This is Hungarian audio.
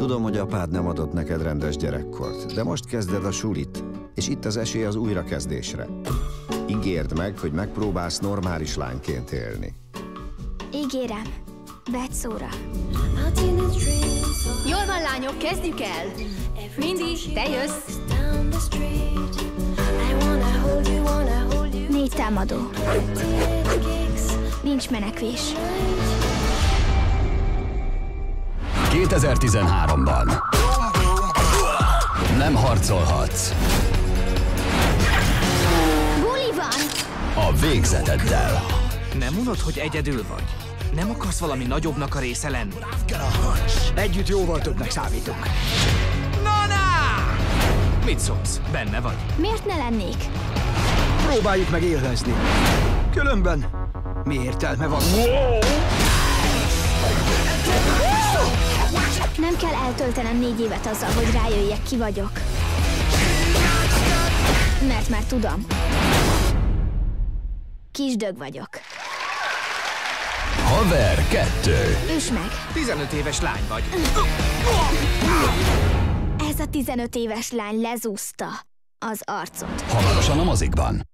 Tudom, hogy apád nem adott neked rendes gyerekkort, de most kezded a sulit, és itt az esély az újrakezdésre. Ígérd meg, hogy megpróbálsz normális lányként élni. Ígérem. Vedd szóra. Jól van, lányok, kezdjük el! Mindy, te jössz! 4 támadó. Nincs menekvés. 2013-ban nem harcolhatsz Buli van! a végzeteddel. Nem unod, hogy egyedül vagy? Nem akarsz valami nagyobbnak a része lenni? Együtt jóval többnek számítunk. Na! Mit szólsz? Benne vagy? Miért ne lennék? Próbáljuk meg élvezni. Különben mi értelme van? Nem kell eltöltenem 4 évet azzal, hogy rájöjjek, ki vagyok. Mert már tudom. Kisdög vagyok. Haver 2. Üsd meg! 15 éves lány vagy. Ez a 15 éves lány lezúzta az arcot. Hamarosan a mozikban.